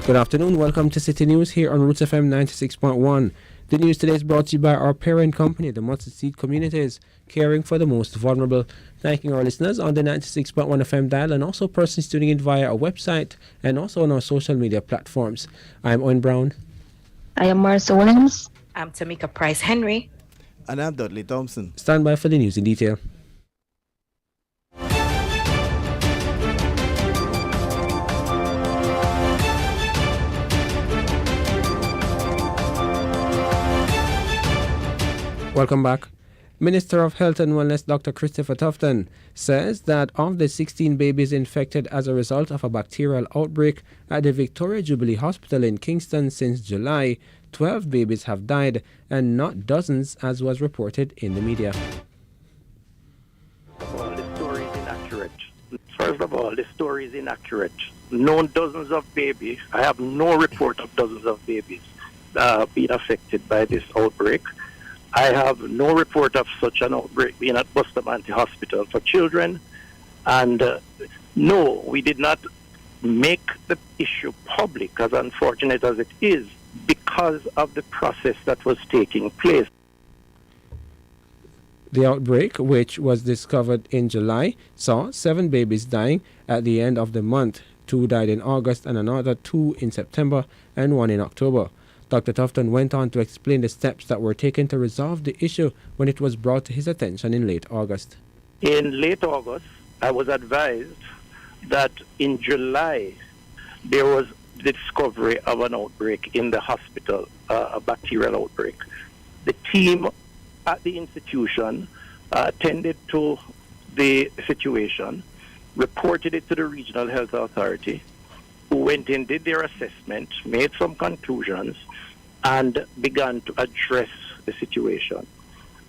Good afternoon. Welcome to City News here on Roots FM 96.1. The news today is brought to you by our parent company, the Mustard Seed Communities, caring for the most vulnerable. Thanking our listeners on the 96.1 FM dial and also persons tuning in via our website and also on our social media platforms. I'm Owen Brown. I am Marissa Williams. I'm Tamika Price Henry. And I'm Dudley Thompson. Stand by for the news in detail. Welcome back. Minister of Health and Wellness Dr. Christopher Tufton says that of the 16 babies infected as a result of a bacterial outbreak at the Victoria Jubilee Hospital in Kingston since July, 12 babies have died and not dozens as was reported in the media. Well, the story is inaccurate. First of all, the story is inaccurate. No dozens of babies. I have no report of dozens of babies being affected by this outbreak. I have no report of such an outbreak being at Bustamante Hospital for Children. And no, we did not make the issue public, as unfortunate as it is, because of the process that was taking place. The outbreak, which was discovered in July, saw 7 babies dying at the end of the month. 2 died in August and another 2 in September and 1 in October. Dr. Tufton went on to explain the steps that were taken to resolve the issue when it was brought to his attention in late August. In late August, I was advised that in July there was the discovery of an outbreak in the hospital, a bacterial outbreak. The team at the institution attended to the situation, reported it to the Regional Health Authority, who went in, did their assessment, made some conclusions, and began to address the situation.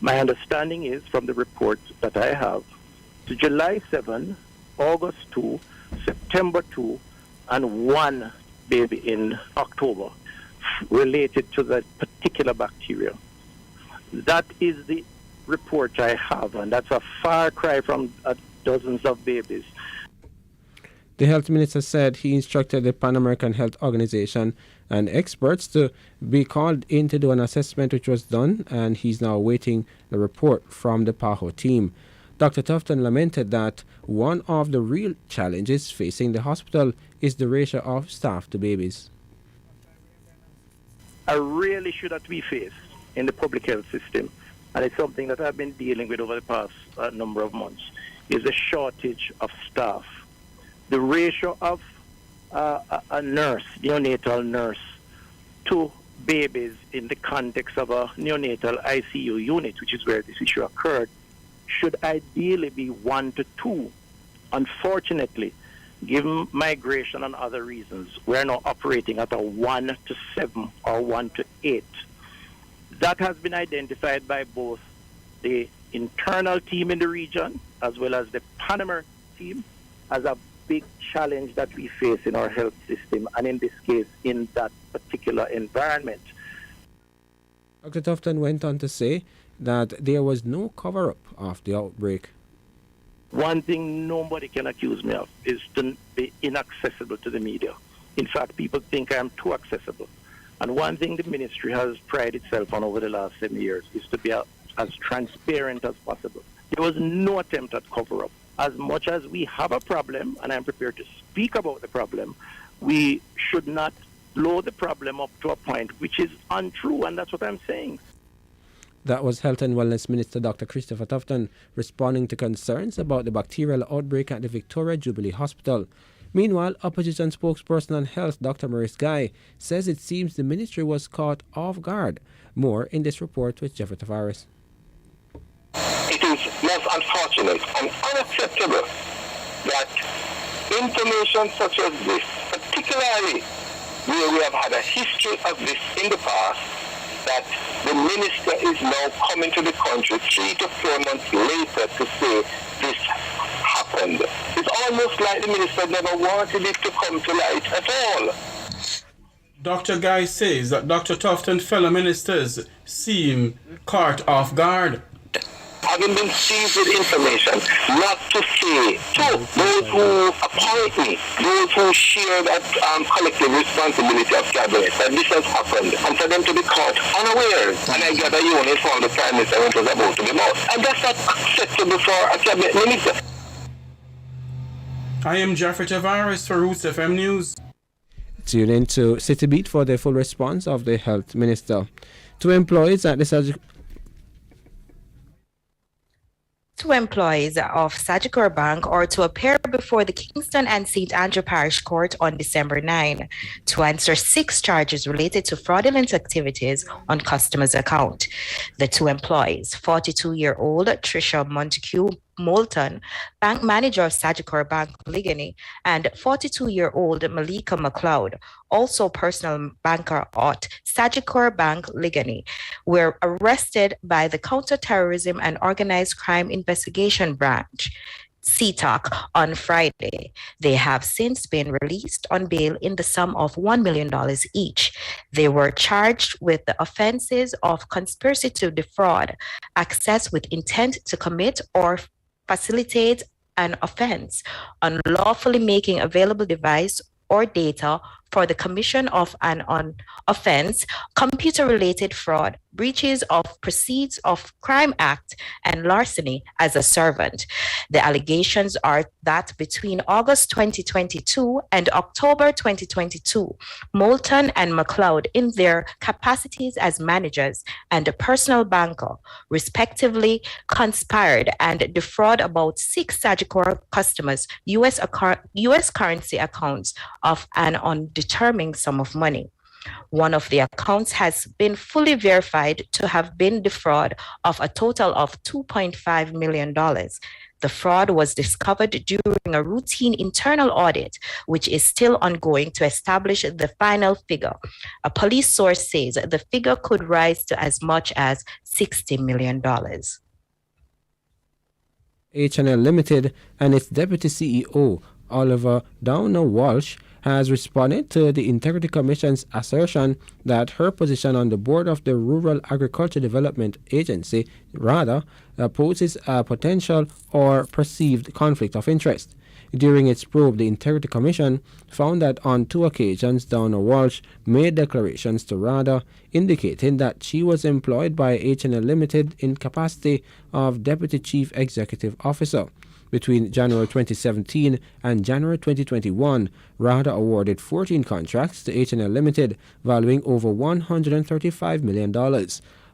My understanding is, from the reports that I have, to July 7, August 2, September 2, and 1 baby in October related to that particular bacteria. That is the report I have, and that's a far cry from dozens of babies. The health minister said he instructed the Pan American Health Organization and experts to be called in to do an assessment, which was done, and he's now awaiting the report from the PAHO team. Dr. Tufton lamented that one of the real challenges facing the hospital is the ratio of staff to babies. I really should not be faced in the public health system, and it's something that I've been dealing with over the past number of months, is the shortage of staff. The ratio of a nurse, neonatal nurse, to babies in the context of a neonatal ICU unit, which is where this issue occurred, should ideally be 1 to 2. Unfortunately, given migration and other reasons, we're now operating at a 1 to 7 or 1 to 8. That has been identified by both the internal team in the region as well as the Panama team as a big challenge that we face in our health system, and in this case, in that particular environment. Dr. Tufton went on to say that there was no cover-up of the outbreak. One thing nobody can accuse me of is to be inaccessible to the media. In fact, people think I'm too accessible. And one thing the ministry has prided itself on over the last 7 years is to be as transparent as possible. There was no attempt at cover-up. As much as we have a problem, and I'm prepared to speak about the problem, we should not blow the problem up to a point which is untrue, and that's what I'm saying. That was Health and Wellness Minister Dr. Christopher Tufton responding to concerns about the bacterial outbreak at the Victoria Jubilee Hospital. Meanwhile, Opposition spokesperson on health Dr. Maurice Guy says it seems the ministry was caught off guard. More in this report with Jeffrey Tavares. It is most unfortunate and unacceptable that information such as this, particularly where we have had a history of this in the past, that the minister is now coming to the country 3 to 4 months later to say this happened. It's almost like the minister never wanted it to come to light at all. Dr. Guy says that Dr. Tufton fellow ministers seem caught off guard. having been seized with information, not to say to those who appoint me, those who share that collective responsibility of cabinet, that this has happened, and for them to be caught unaware. And I gather you only informed the Prime Minister when it was about to be out. And that's not acceptable for a cabinet minister. I am Jeffrey Tavares for Roots FM News. Tune in to City Beat for the full response of the Health Minister. Two employees at the Two employees of Sagicor Bank are to appear before the Kingston and St. Andrew Parish Court on December 9 to answer 6 charges related to fraudulent activities on customers' account. The two employees, 42-year-old Tricia Montague Moulton, bank manager of Sagicor Bank Ligony, and 42-year-old Malika McLeod, also personal banker at Sagicor Bank Ligony, were arrested by the Counterterrorism and Organized Crime Investigation Branch, CTOC, on Friday. They have since been released on bail in the sum of $1 million each. They were charged with the offenses of conspiracy to defraud, access with intent to commit or facilitate an offense, unlawfully making available device or data for the commission of an offense, computer-related fraud, breaches of Proceeds of Crime Act, and larceny as a servant. The allegations are that between August 2022 and October 2022, Moulton and McLeod, in their capacities as managers and a personal banker, respectively, conspired and defraud about 6 Sagicor customers' U.S. currency accounts of an undetermined sum of money. One of the accounts has been fully verified to have been defraud of a total of $2.5 million. The fraud was discovered during a routine internal audit, which is still ongoing to establish the final figure. A police source says the figure could rise to as much as $60 million. H&L Limited and its Deputy CEO, Oliver Downer Walsh, has responded to the Integrity Commission's assertion that her position on the board of the Rural Agriculture Development Agency, RADA, poses a potential or perceived conflict of interest. During its probe, the Integrity Commission found that on 2 occasions, Downer Walsh made declarations to RADA indicating that she was employed by H&L Limited in capacity of Deputy Chief Executive Officer. Between January 2017 and January 2021, RADA awarded 14 contracts to H&L Limited, valuing over $135 million.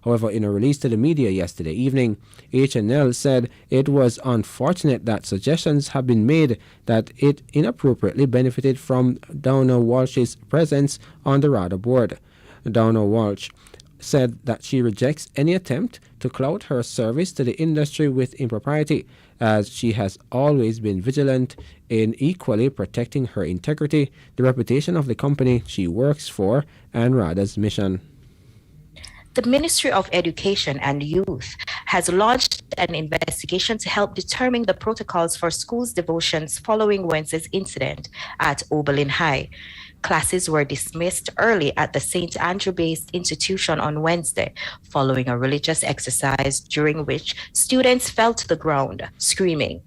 However, in a release to the media yesterday evening, H&L said it was unfortunate that suggestions have been made that it inappropriately benefited from Downer Walsh's presence on the RADA board. Downer Walsh said that she rejects any attempt to clout her service to the industry with impropriety, as she has always been vigilant in equally protecting her integrity, the reputation of the company she works for, and RADA's mission. The Ministry of Education and Youth has launched an investigation to help determine the protocols for schools' devotions following Wednesday's incident at Oberlin High. Classes were dismissed early at the St. Andrew-based institution on Wednesday, following a religious exercise during which students fell to the ground, screaming.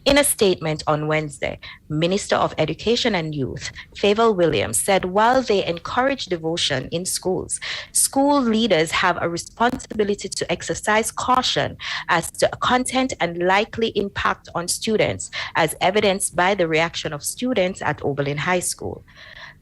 In a statement on Wednesday, Minister of Education and Youth, Favour Williams, said while they encourage devotion in schools, school leaders have a responsibility to exercise caution as to content and likely impact on students, as evidenced by the reaction of students at Oberlin High School.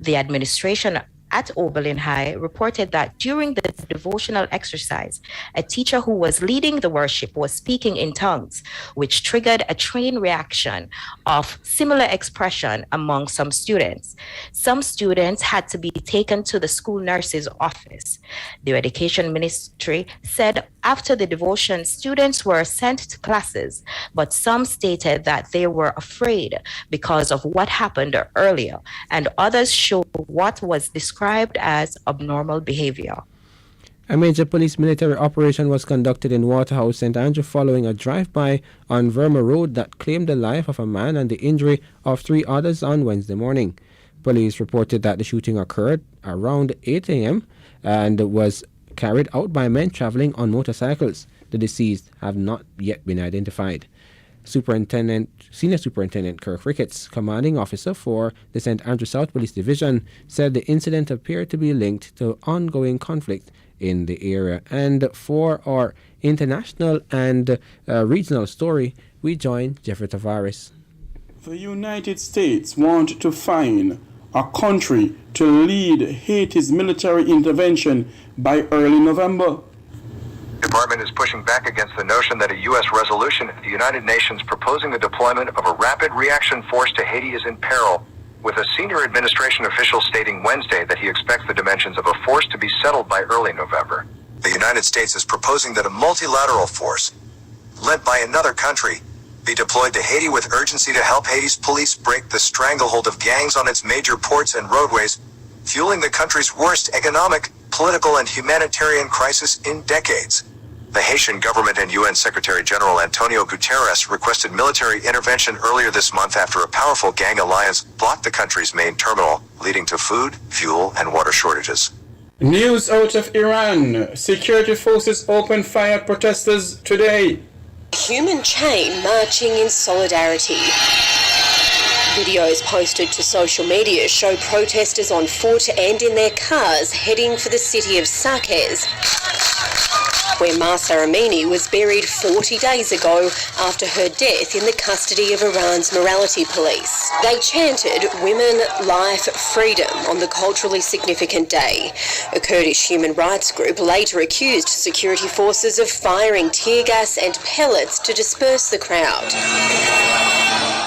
The administration at Oberlin High reported that during the devotional exercise, a teacher who was leading the worship was speaking in tongues, which triggered a chain reaction of similar expression among some students. Some students had to be taken to the school nurse's office. The Education Ministry said after the devotion, students were sent to classes, but some stated that they were afraid because of what happened earlier, and others showed what was described as abnormal behavior. A major police military operation was conducted in Waterhouse, St. Andrew, following a drive-by on Verma Road that claimed the life of a man and the injury of 3 others on Wednesday morning. Police reported that the shooting occurred around 8 a.m. and was carried out by men traveling on motorcycles. The deceased have not yet been identified. Senior Superintendent Kirk Ricketts, commanding officer for the St. Andrew South Police Division, said the incident appeared to be linked to ongoing conflict in the area. And for our international and regional story, we join Jeffrey Tavares. The United States want to find a country to lead Haiti's military intervention by early November. The department is pushing back against the notion that a U.S. resolution at the United Nations proposing the deployment of a rapid reaction force to Haiti is in peril, with a senior administration official stating Wednesday that he expects the dimensions of a force to be settled by early November. The United States is proposing that a multilateral force, led by another country, be deployed to Haiti with urgency to help Haiti's police break the stranglehold of gangs on its major ports and roadways, fueling the country's worst economic, political, and humanitarian crisis in decades. The Haitian government and UN Secretary General Antonio Guterres requested military intervention earlier this month after a powerful gang alliance blocked the country's main terminal, leading to food, fuel, and water shortages. News out of Iran. Security forces opened fire at protesters today. Human chain marching in solidarity. Videos posted to social media show protesters on foot and in their cars heading for the city of Saqqez, where Mahsa Amini was buried 40 days ago after her death in the custody of Iran's morality police. They chanted "Women, Life, Freedom" on the culturally significant day. A Kurdish human rights group later accused security forces of firing tear gas and pellets to disperse the crowd.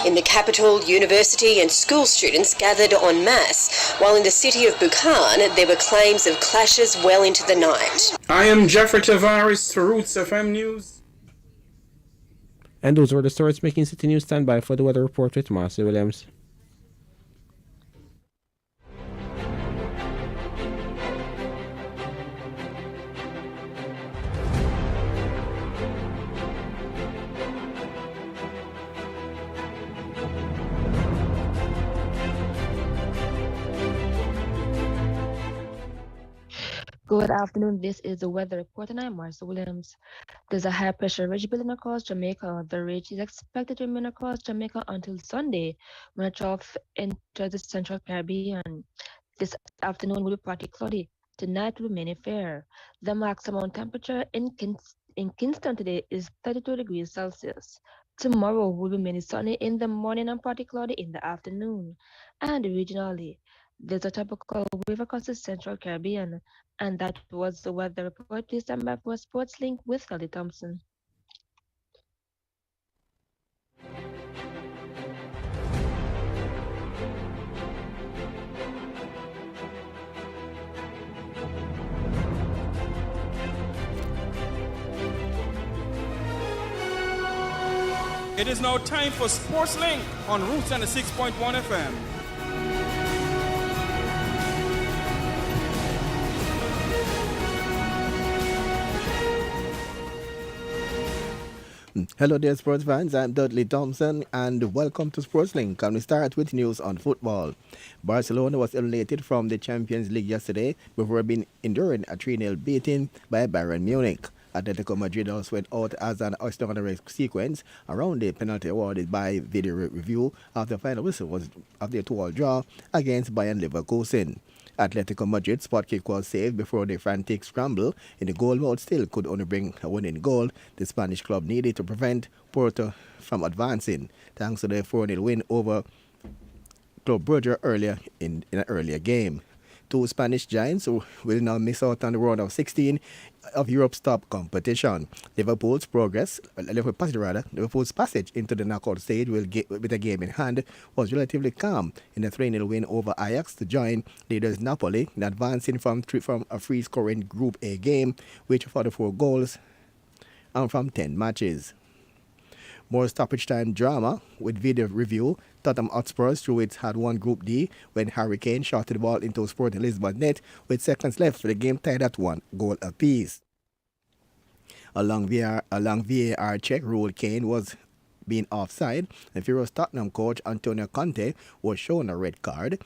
In the capital, university and school students gathered en masse, while in the city of Bukhan there were claims of clashes well into the night. I am Jeffrey Tavares for Roots FM News. And those were the stories making City News. Stand by for the weather report with Marcy Williams. Good afternoon. This is the weather report, and I'm Marcia Williams. There's a high pressure ridge building across Jamaica. The ridge is expected to remain across Jamaica until Sunday, when a trough enters the Central Caribbean. This afternoon will be partly cloudy. Tonight will be mainly fair. The maximum temperature in Kingston today is 32 degrees Celsius. Tomorrow will be mainly sunny in the morning and partly cloudy in the afternoon. And regionally, there's a tropical wave across the Central Caribbean. And that was the weather report. Please stand by for a sports link with Kelly Thompson. It is now time for Sports Link on Roots and the 6.1 FM. Hello there, sports fans. I'm Dudley Thompson, and welcome to SportsLink. And we start with news on football. Barcelona was eliminated from the Champions League yesterday before being enduring a 3-0 beating by Bayern Munich. Atletico Madrid also went out as an extraordinary sequence around the penalty awarded by video review after the final whistle was after a 2-2 draw against Bayern Leverkusen. Atletico Madrid's spot kick was saved before the frantic scramble in the goal mode still could only bring a winning goal the Spanish club needed to prevent Porto from advancing, thanks to their 4-0 win over Club Brugge earlier in an earlier game. Two Spanish giants will now miss out on the round of 16 of Europe's top competition. Liverpool's passage into the knockout stage with a game in hand was relatively calm in a 3-0 win over Ajax to join leaders Napoli in advancing from a free-scoring Group A game, which 44 goals and from 10 matches. More stoppage time drama with video review. Tottenham Hotspur through it had won Group D when Harry Kane shot the ball into Sporting Lisbon net with seconds left for the game tied at 1 goal apiece. A long VAR check ruled Kane was being offside, and Furious Tottenham coach Antonio Conte was shown a red card.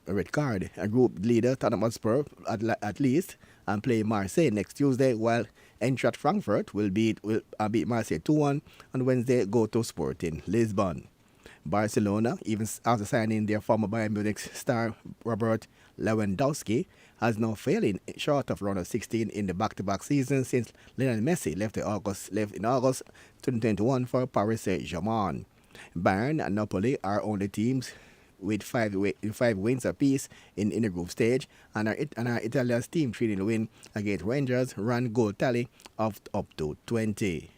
A group leader, Tottenham Hotspur, at least, and play Marseille next Tuesday, while Eintracht Frankfurt will beat Marseille 2-1 on Wednesday, go to Sporting Lisbon. Barcelona, even after signing their former Bayern Munich star Robert Lewandowski, has now fallen short of round of 16 in the back-to-back season since Lionel Messi left in August 2021 for Paris Saint-Germain. Bayern and Napoli are only teams with five wins apiece in the group stage, and our Italian's team treating the win against Rangers ran goal tally of up to 20.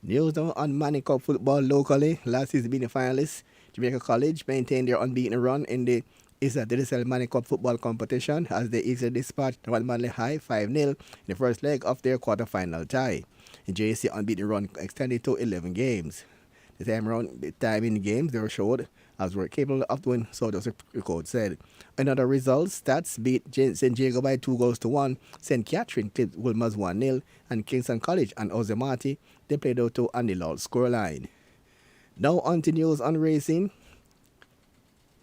News now on Manning Cup football locally. Last season being the finalists, Jamaica College maintained their unbeaten run in the Isla Manning Cup football competition as they easily dispatched One Manley High 5-0 in the first leg of their quarter-final tie. The JC unbeaten run extended to 11 games. The time in the games they were showed as were capable of doing, so the record said. Another result, Stats beat St. Jago by 2-1. St. Catherine clipped Wilmers 1-0, and Kingston College and Ozemati, they played out to an nil scoreline. Now on to news on racing.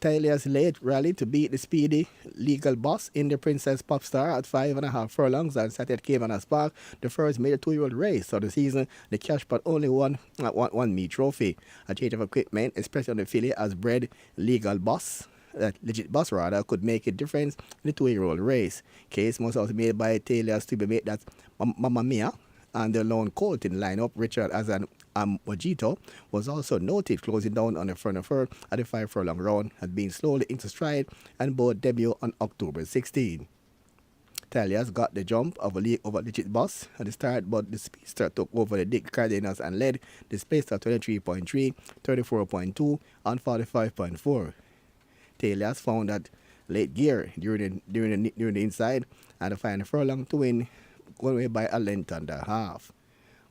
Tyler's late rally to beat the speedy Legal Boss in the Princess Popstar at 5.5 furlongs on Saturday at Cavenagh Park, the first major 2-year-old race of the season. The cash pot only won one meat trophy. A change of equipment, especially on the filly, as bred Legal Boss, Legit Boss rather, could make a difference in the 2-year-old race. Case most also made by Taylor's stablemate, that's Mamma Mia, and the lone colt in lineup, Richard Azan Mojito, was also noted closing down on the front of her at the 5 furlong round, had been slowly into stride and both debut on October 16. Talia's got the jump over Legit Boss at the start, but the speedster took over the Dick Cardenas and led the space at 23.3, 34.2 and 45.4. Talia's found that late gear during the inside and the final furlong to win, going away by a length and a half.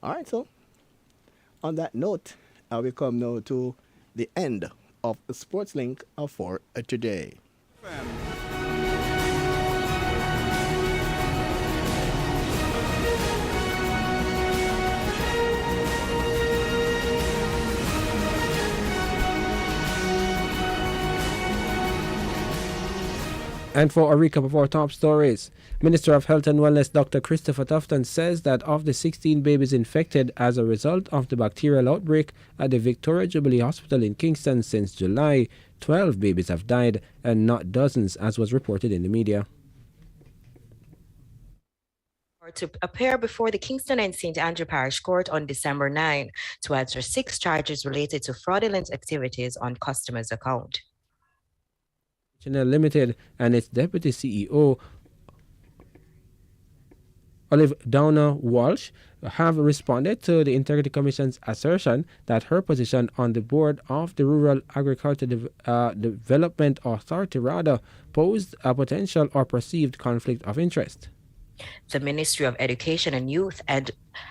Alright, so on that note, we come now to the end of the Sports Link for today. And for a recap of our top stories, Minister of Health and Wellness Dr. Christopher Tufton says that of the 16 babies infected as a result of the bacterial outbreak at the Victoria Jubilee Hospital in Kingston since July, 12 babies have died and not dozens, as was reported in the media. To appear before the Kingston and St. Andrew Parish Court on December 9 to answer 6 charges related to fraudulent activities on customers' account. Limited and its deputy CEO, Olive Downer Walsh, have responded to the Integrity Commission's assertion that her position on the board of the Rural Agriculture Development Authority posed a potential or perceived conflict of interest. The Ministry of Education and Youth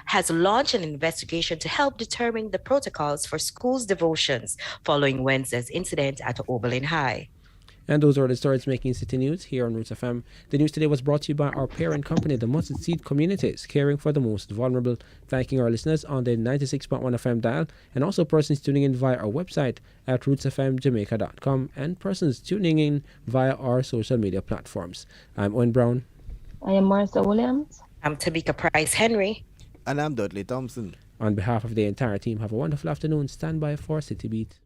has launched an investigation to help determine the protocols for schools' devotions following Wednesday's incident at Oberlin High. And those are the stories making City News here on Roots FM. The news today was brought to you by our parent company, the Mustard Seed Communities, caring for the most vulnerable. Thanking our listeners on the 96.1 FM dial, and also persons tuning in via our website at rootsfmjamaica.com, and persons tuning in via our social media platforms. I'm Owen Brown. I am Martha Williams. I'm Tamika Price Henry. And I'm Dudley Thompson. On behalf of the entire team, have a wonderful afternoon. Stand by for City Beat.